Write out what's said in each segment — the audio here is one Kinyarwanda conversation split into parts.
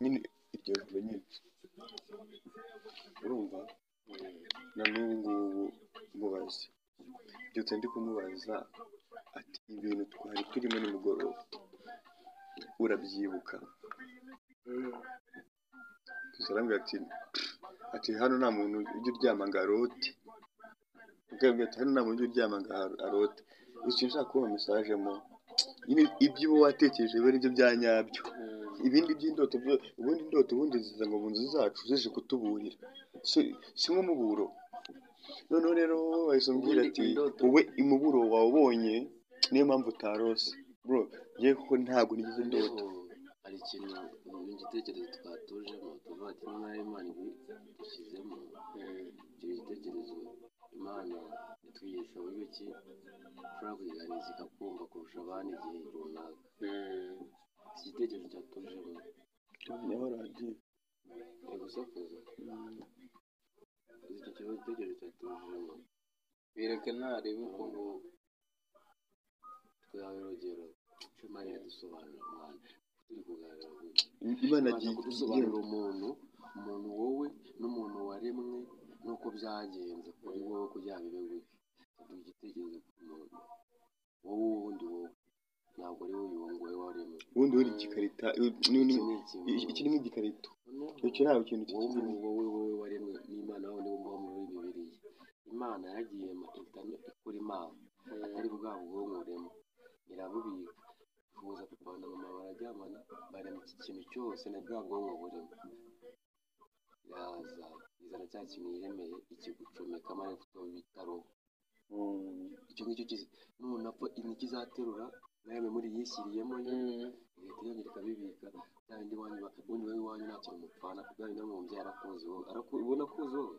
nyine iryo joro nyine urumva na n'ubu ngubu mubaze byutse ndi kumubaza ati ibintu twari turimo nimugoroba urabyibuka gusa arambwira ati hano nta muntu ujya uryama ngo arote ubwabwe ati hano nta muntu ujya uryama ngo arote gusa nshaka kuba mesajemo ibyo uba watekereje biba ari byo bya nyabyo ibindi by'indoto ubundi indoto ubundi ziza ngo mu nzu zacu zije kutuburira si nk'umuburo noneho rero wahise umbwira ati wowe imuburo wawubonye niyo mpamvu utarose bro yewe ntabwo nigeze ndota hari ikintu igitekerezo twatujemo tuvuga ati niba Imana ibishyizemo icyo gitekerezo Imana itwigisha uburyo ki ushobora kuyiganiza ikakumva kurusha abandi igihe runaka iki gitekerezo cyatujemo niho radiyo iri gusakuza icyo gitekerezo cyatujemo bireke ntarebe uko nguko twahawe urugero Imana yadusobanurira umwana turi kuganira Imana agiye kudusobanurira umuntu wowe n'umuntu waremwe nuko byagenze kuri wowe kugira bibe gutyo igitekerezo ku muntu wowe wundi wowe ntabwo ari wowe wowe waremwe ubundi uri igikarita iki ni nk'igikarito icyo ntabwo ikintu kikizimo wowe waremwe n'Imana aho niho mbaho muri Bibiliya Imana yagiye ikora Imana atari bwa bwonko uremo irabubika ihuza papa na mama bararyamana barema iki kintu cyose na bwa bwonko burimo yaza izana cya kintu yiremeye ikigucomeka maze kuko bitaroho icyo ngicyo none apfa imiti izaterura nawe muri yishyiriyemo leta yongera ikabibika kandi ubundi wowe iwanyu nta kintu mupfana kandi nawe umubyeyi arakuzi wowe ubona kuzi wowe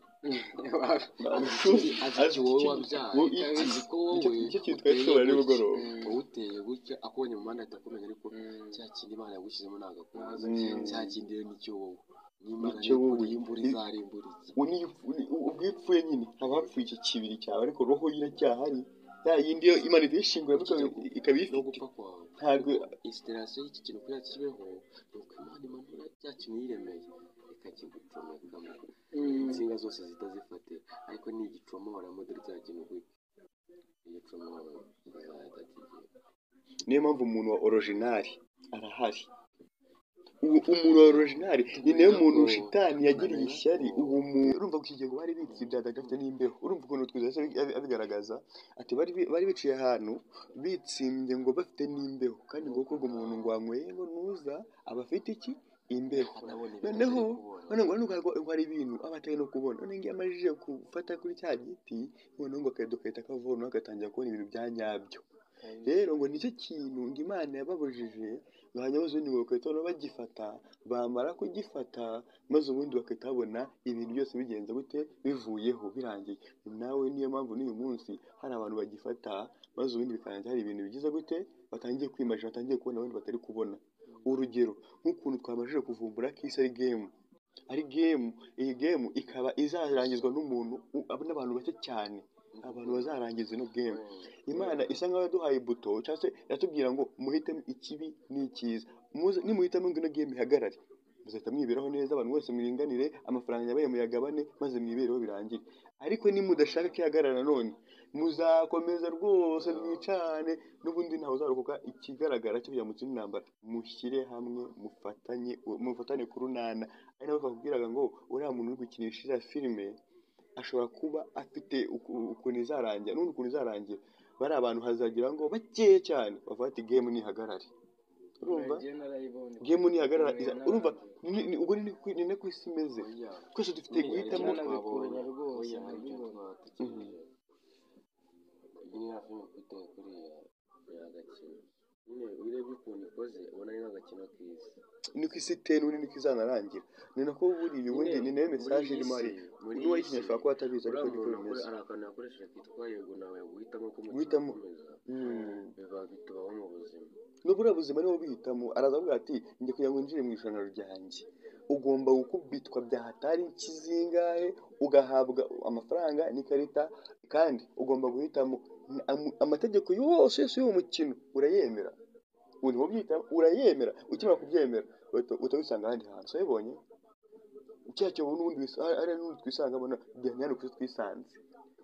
azi wowe wabyaye azi ko wowe icyo cyitwa itora nimugoroba wowe uteye gutya akubonye mu muhanda ahita akumenya ariko cya kindi Imana yagushyizemo ntabwo akuzi cya kindi rero nicyo wowe nicyo wowe imbura izarimbura iki ubwipfuye nyine haba hapfuye iki kibiri cyawe ariko roho iracyahari ya yindi yo Imana idishingura ikaba ifite no gupfa kwawe ntabwo inspiration y'iki kintu kugira kibeho nuko Imana imanura cya kintu yiremeye ikakigucomekamo insinga zose zitazifatira ariko ni igicomora modeli cya kintu gutya igicomora niyo mpamvu umuntu wa originali arahari umuntu wa originali ni nayo muntu shitani yagiriye ishyari uwo muntu urumva ko igihe bari bitsibyaga gafite n'imbeho urumva ukuntu twizase abigaragaza ati bari biciye ahantu bitsimbye ngo bafite n'imbeho kandi ngo kuko umuntu ngo wanyweye ngo nuza aba afite iki imbeho noneho ngo hari ibintu aba atari no kubona none ngiye amajije gufata kuri cya giti noneho ngo akahita kavuna agatangira kubona ibintu bya nyabyo rero ngo nicyo kintu ngo Imana yababujije hanyuma ubundi ngo bagahita bagifata bamara kugifata maze ubundi bagahita babona ibintu byose bigenze gute bivuyeho birangiye nawe niyo mpamvu n'uyu munsi hari abantu bagifata maze ubundi bikarangira hari ibintu bigize gute batangiye kwimaje batangiye kubona abandi batari kubona urugero nk'ukuntu twabashije kuvumbura ko isi ari game iyi game ikaba izarangizwa n'umuntu n'abantu bake cyane abantu bazarangiza ino game Imana isa nkaho yaduhaye buto cyangwa se yatubwira ngo muhitemo ikibi n'icyiza nimuhitamo ngo ino game ihagarare muzahita mwiberaho neza abantu bose mwiringanire amafaranga yabaye muyagabane maze mwibereho birangire ariko nimudashaka ko ihagarara none muzakomeza rwose mwicane n'ubundi ntawe uzarokoka ikigaragara cyo kugira ngo mutsinde intambara mushyire hamwe mufatane ku runana ari nawe bakubwiraga ngo uriya muntu uri gukinisha iriya filime ashobora kuba afite ukuntu izarangira n'ubundi ukuntu izarangira bari abantu hazagira ngo bakeya cyane bavuga ati game nihagarare urumva game nihagarara urumva ubwo ni nako isi imeze twese dufite guhitamo twabonye rwose iyi ni hafi y'ukute kuriya agakino nyine urebye ukuntu ikoze ubona ari nk'agakino k'isi niko isi iteye n'ubundi niko izanarangira ni nako buriya ubundi ni nayo mesaje irimo ari n'uwayikinnye ashobora kuba atabizi ariko niko bimeze hari akantu yakoresheje kitwa yego nawe guhitamo ko guhitamo biba bitubaho mu buzima n'uburiya buzima niwo bihitamo araza avuga ati njye kugira ngo njire mu ishanaro ryanjye ugomba gukubitwa bya hatari kizingahe ugahabwa amafaranga n'ikarita kandi ugomba guhitamo amategeko yose y'uwo mukino urayemera ubu niwo byita urayemera, ukimara kubyemera utawisanga ahandi hantu. So yibonye cya cyobo n'ubundi ari n'ubundi twisangamo bijyanye hano kuri twisanze.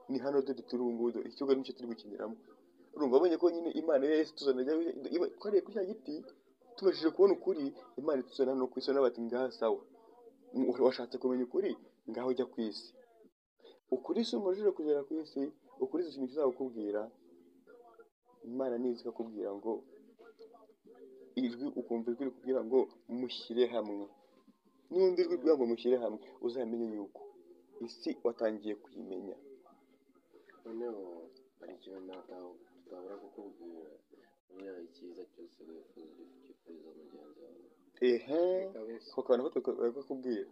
Ni hano dore turi ubu ngubu, ikigo nicyo turi gukiniramo. Urumva abonye ko nyine Imana yari tuzana twariye kuri cya giti tubashije kubona ukuri, Imana ituzana no ku isi n'abati ngaha sawa. Washatse kumenya ukuri ngaho ujya ku isi. Ukuri si umujije kugera ku isi, ukuri si ikintu kizakubwira. Imana nizi ikakubwira ngo ijwi ukumva ijwi rikubwira ngo mushyire hamwe. N'undi ijwi rikubwira ngo mushyire hamwe, uzamenye yuko isi watangiye kuyimenya. Noneho hari ikintu tutabura kukubwira, buriya icyiza cyose wifuza mugenzi wawe. Ako kantu ko tukakubwira.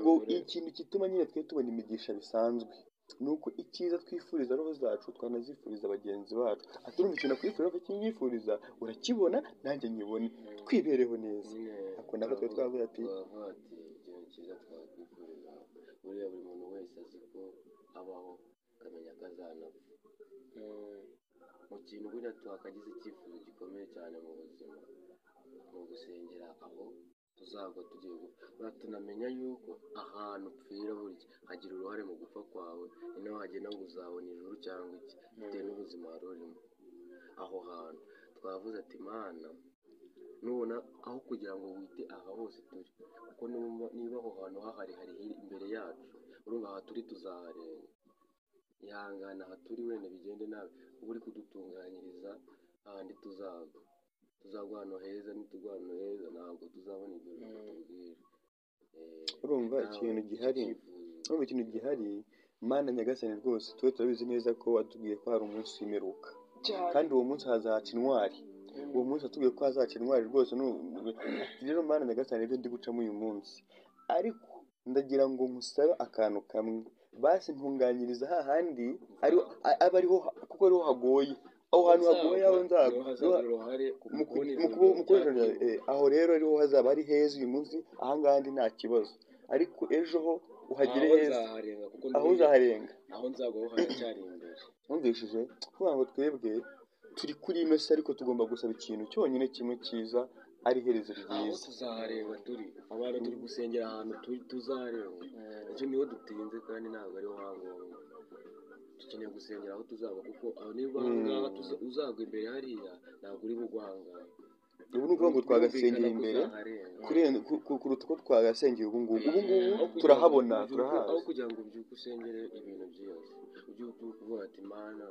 Ngo ikintu gituma nyine twe tubona imigisha bisanzwe ni uko icyiza twifuriza roho zacu twanazifuriza bagenzi bacu. Aturumva ikintu akwifuriza ko kinyifuriza urakibona nanjye nyibone twibereho neza. Ako nako twe twavuga ati ikintu cyiza twakwifuriza, buriya buri muntu wese azi ko abaho akamenya ko azanapfa. Mu kintu buriya twakagize icyifuzo gikomeye cyane mu buzima ni ugusengera aho tuzagwa tugiye gupfa. Tunamenya yuko ahantu upfira burya hagira uruhare mu gupfa kwawe, ni naho hagenda ngo uzabona ijuru cyangwa iki bitewe n'ubuzima wari urimo. Aho hantu twavuze ati Mana, nubona aho kugira ngo wite aha hose turi, kuko niba aho hantu hahari imbere yacu, urumva aha turi tuzaharenga. Ihangana aha turi wenda bigende nabi, uba uri kudutunganyiriza ahandi tuzagwa ahantu heza. Nitugwa ahantu heza ntabwo tuzabona ibyo tubwira. Urumva ikintu gihari, Mana nyagasani rwose twe turabizi neza ko watubwiye ko hari umunsi w'imperuka, kandi uwo munsi hazaca intwari. Uwo munsi watubwiye ko hazaca intwari rwose. Rero Mana nyagasani ibyo ndi gucamo uyu munsi, ariko ndagira ngo musabe akantu kamwe basi ntunganyiriza hahandi aba ariho, kuko ariho hagoye. Aho hantu hagoye aho aho rero ariho hazaba ari heza uyu munsi, ahangaha ndi nta kibazo, ariko ejo ho uhagire heza, aho uzaharenga aho nzagwa ho haracyari imbere. Wumvishije kuvuga ngo twebwe turi kuri ino si, ariko tugomba gusaba ikintu cyonyine kimwe cyiza, ari iherezo ryiza. Aho tuzaharenga turi abantu turi gusengera ahantu tuzaharenga, icyo niho dutinze kandi ntabwo ariho hangombwa. Dukeneye gusengera aho tuzagwa, kuko aho niba ahangaha uzagwa imbere hariya ntabwo uri bugwangara. Ubu ni ukuvuga ngo twagasengera imbere kuruta uko twagasengera ubu ngubu turahabona, turahazi. Aho kugira ngo ubyuke usengere ibintu byose, ujye uvuga ati Mana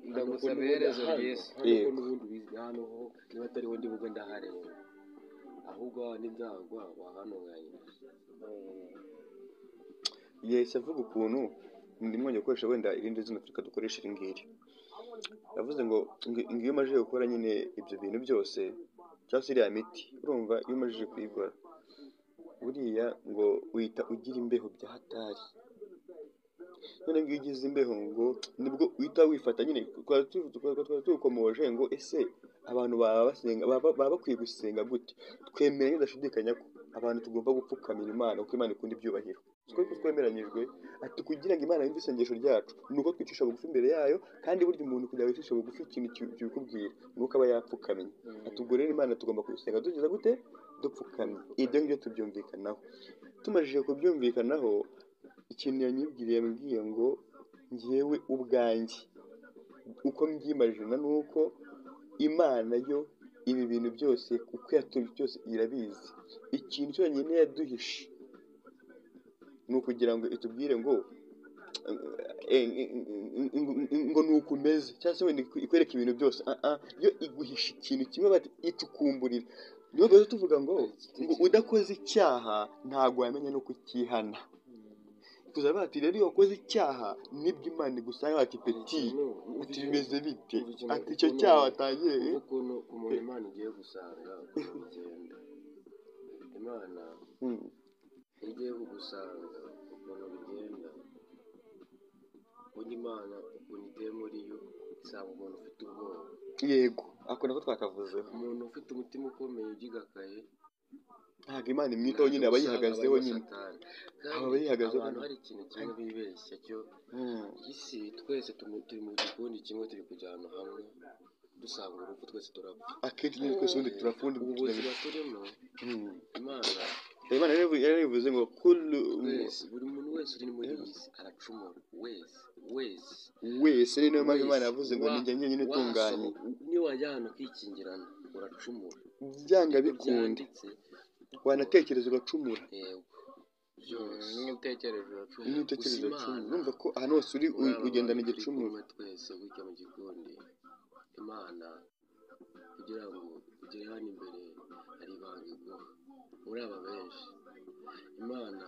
ndagusaba iherezo ryiza, ariko n'ubundi bizi hano ho niba atariho ndi bugwe ndaharenga, ahubwo ahandi nzagwa wahanunganyiriza. Yahise avuga ukuntu ndimo gukoresha wenda irindi zina Afurika dukoresha iri ngiri. Yavuze ngo iyo umajije gukora nyine ibyo bintu byose cyangwa se iriya miti, urumva iyo umajije kuyikora buriya ngo uhita ugira imbeho bya hatari. None ngo iyo ugize imbeho ngo nibwo uhita wifata nyine. Twari tukomoje ngo ese abantu baba bakwiye gusenga gute? Twemeranye tudashidikanya ko abantu tugomba gupfukamira Imana kuko Imana ikunda ibyubahiro. Twebwe twemeranyijwe ati kugira ngo Imana yumve isengesho ryacu ni uko twicisha bugufi imbere yayo, kandi burya umuntu kugira ngo yicishe bugufi ikintu kibikubwira ni uko aba yapfukamye. Ati ubwo rero Imana tugomba kuyisenga tugize gute? Dupfukamye. Ibyo ngibyo tubyumvikanaho. Tumajije kubyumvikanaho, ikintu yambwiye ngo ngewe ubwanjye uko mbyimajina ni uko Imana yo ibi bintu byose uko yatuye byose irabizi. Ikintu cyonyine yaduhishe ni ukugira ngo itubwire ngo ni uku umeze, cyangwa se wenda ikwereka ibintu byose. Yo iguhisha ikintu kimwe, bati itukumburira. Niyo mpamvu tuvuga ngo udakoze icyaha ntabwo wamenya no kukihana. Tuzaba bati rero iyo wakoze icyaha nibwo Imana igusanga, bati peti ati bimeze bite, ati icyo cyaha watangiye ukuntu Imana igiye gusanga bigenda. Imana igiye kugusanga ukuntu bigenda, ubundi Imana ukuntu iteye muri yo isanga umuntu ufite ubwoba. Yego, ako nako twakavuzeho. Umuntu ufite umutima ukomeye ugigakaye ntabwo Imana imwitaho nyine, aba yihagazeho nyine. Aba yihagazeho. Abantu hari ikintu kimwe bibeshya cyo isi twese turi mu gikundi kimwe, turi kujya ahantu hamwe, dusanga urupfu twese turapfa. akenshi nyine twese ubundi turapfa ubundi ubu buzima turimo Imana Imana yarabivuze ngo wese, buri muntu wese uri muri iyi si aracumura, wese ni nayo mpamvu Imana yavuze ngo ni njye nyine utunganye. niyo wajya ahantu ukikingirana uracumura, byanga bikunde wanatekereza ugacumura. niyo utekereje uracumura. Urumva ko ahantu hose uri ugendana igicumuro. Twese gutya mu gikundi Imana kugira ngo ugere hano imbere hari ibanga iguha muri aba benshi Imana